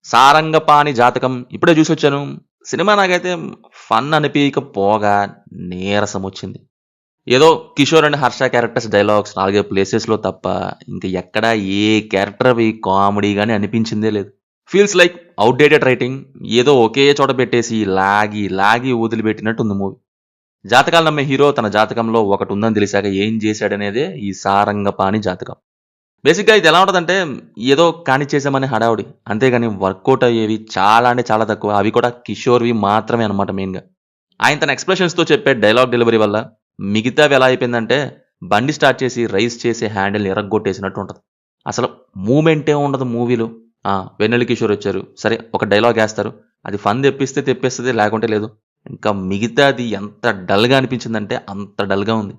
సారంగపాణి జాతకం ఇప్పుడే చూసొచ్చాను. సినిమా నాకైతే ఫన్ అనిపించకపోగా నీరసం వచ్చింది. ఏదో Kishore and Harsha characters dialogues 4 ప్లేసెస్‌లో తప్ప ఇంక ఎక్కడా ఏ క్యారెక్టర్ అవి కామెడీ గాని అనిపించిందే లేదు. Feels like outdated writing. ఏదో ఒకే చోట పెట్టేసి లాగి, లాగి వదిలిపెట్టినట్టుంది మూవీ. జాతకాలు నమ్మే హీరో తన జాతకంలో ఒకటుందని తెలిసాక ఏం చేశాడనేదే ఈ సారంగపాణి జాతకం. బేసిక్‌గా ఇది ఎలా ఉంటదంటే, ఏదో కానిచ్చేసామని హడావుడి. అంతేగాని వర్కౌట్ అయ్యేవి చాలా అంటే చాలా తక్కువ. అవి కూడా కిషోర్‌వి మాత్రమే అనమాట మెయిన్‌గా. ఆయన తన ఎక్స్‌ప్రెషన్స్‌తో చెప్పే డైలాగ్ డెలివరీ వల్ల మిగతావి ఎలా అయిపోయిందంటే, బండి స్టార్ట్ చేసి రైస్ చేసే హ్యాండిల్‌ని ఇరగ్గొట్టేసినట్టు ఉంటది. అసలు మూవ్‌మెంటే ఉండదు మూవీలో. వెన్నెల కిషోర్ వచ్చారు. సరే ఒక డైలాగ్ ఏస్తారు. అది ఫన్ తెప్పిస్తే తెప్పేస్తది. లేకుంటే లేదు. ఇంకా మిగతాది ఎంత డల్‌గా అనిపించిందంటే అంత డల్‌గా ఉంది.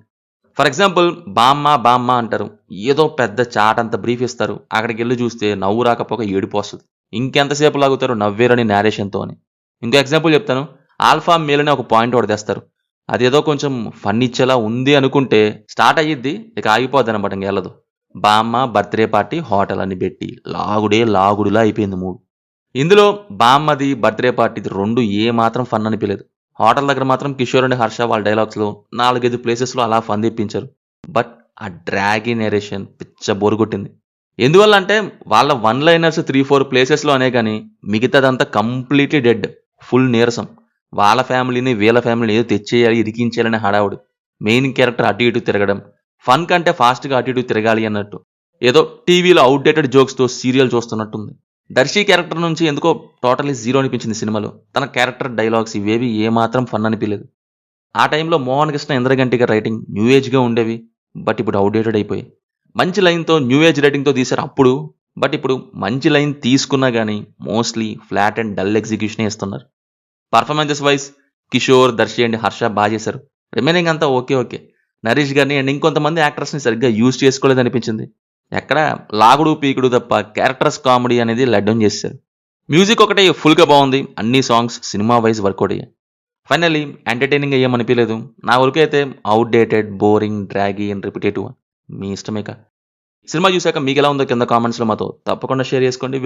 ఫర్ ఎగ్జాంపుల్ 'బామ్మ బామ్మ' అంటారు. ఏదో పెద్ద చాటంత బ్రీఫ్ ఇస్తారు. అక్కడికెళ్లి చూస్తే నవ్వు రాకపోగా ఏడుపొస్తది. ఇంకెంతసేపు లాగుతారు నవ్వేరని నేరేషన్‌తో అని. ఇంకో ఎగ్జాంపుల్ చెప్తాను. 'ఆల్ఫా మేల్' అని ఒక పాయింట్ ఒకటి తెస్తారు. అదేదో కొంచెం ఫన్ ఇచ్చేలా ఉంది అనుకుంటే స్టార్ట్ అయ్యిద్ది. ఇక ఆగిపోద్దనమాట ఇంక ఎళ్ళదు. 'బామ్మ బర్త్‌డే పార్టీ హోటల్' అని పెట్టి లాగుడే లాగుడులా అయిపోయింది మూవీ. ఇందులో బామ్మది, బర్త్‌డే పార్టీది 2 ఏమాత్రం ఫన్ అనిపియలేదు. హోటల్ దగ్గర మాత్రం కిషోర్ అండ్ హర్ష వాళ్ళ డైలాగ్స్‌లో 4, 5 ప్లేసెస్‌లో అలా ఫన్ తెప్పించారు. బట్ ఆ డ్రాగీ నరేషన్ పిచ్చ బోర్ కొట్టింది. ఎందువల్ల అంటే వాళ్ళ వన్ లైనర్స్ 3, 4 ప్లేసెస్‌లో అనే గాని మిగతాదంతా కంప్లీట్‌లీ డెడ్. ఫుల్ నీరసం. వాళ్ళ ఫ్యామిలీని, వీళ్ళ ఫ్యామిలీని ఏదో తెచ్చేయాలి, ఇరికించేయాలనే హడావుడి. మెయిన్ క్యారెక్టర్ అటు ఇటు తిరగడం. ఫన్ కంటే ఫాస్ట్‌గా అటు ఇటు తిరగాలి అన్నట్టు. ఏదో టీవీలో ఔట్‌డేటెడ్ జోక్స్‌తో సీరియల్ చూస్తున్నట్టుంది. దర్శి క్యారెక్టర్ నుంచి ఎందుకో టోటల్లీ జీరో అనిపించింది సినిమాలో. తన క్యారెక్టర్ డైలాగ్స్ ఇవేవి ఏమాత్రం ఫన్ అనిపియలేదు. ఆ టైంలో మోహన్ కృష్ణ, ఇంద్రగంటి గారి రైటింగ్ న్యూ ఏజ్‌గా ఉండేవి. బట్ ఇప్పుడు ఔట్‌డేటెడ్ అయిపోయాయి. మంచి లైన్‌తో న్యూ ఏజ్ రైటింగ్‌తో తీశారు అప్పుడు. బట్ ఇప్పుడు మంచి లైన్ తీసుకున్నా గాని మోస్ట్‌లీ ఫ్లాట్ అండ్ డల్ ఎగ్జిక్యూషనే ఇస్తున్నారు. Performances wise Kishore, Darshi and Harsha చేశారు. రిమైనింగ్ అంతా ఓకే. ఓకే. నరేష్ గారిని అండ్ ఇంకొంతమంది యాక్టర్స్‌ని సరిగ్గా యూజ్ చేసుకోలేదనిపించింది. ఎక్కడ లాగుడు, పీకుడు తప్ప క్యారెక్టర్స్ కామెడీ అనేది లెట్ డౌన్ చేసేశారు. మ్యూజిక్ ఒకటే ఫుల్‌గా బావుంది. అన్ని సాంగ్స్ సినిమా వైస్ వర్కౌట్ అయ్యాయి. ఫైనల్లీ ఎంటర్‌టైనింగ్‌గా ఏమనిపియలేదు. నా వరకైతే outdated, boring, draggy and repetitive. మీ ఇష్టమిక. సినిమా చూసాక మీకెలా ఉందో కింద కామెంట్స్‌లో మాతో తప్పకుండా షేర్ చేసుకోండి.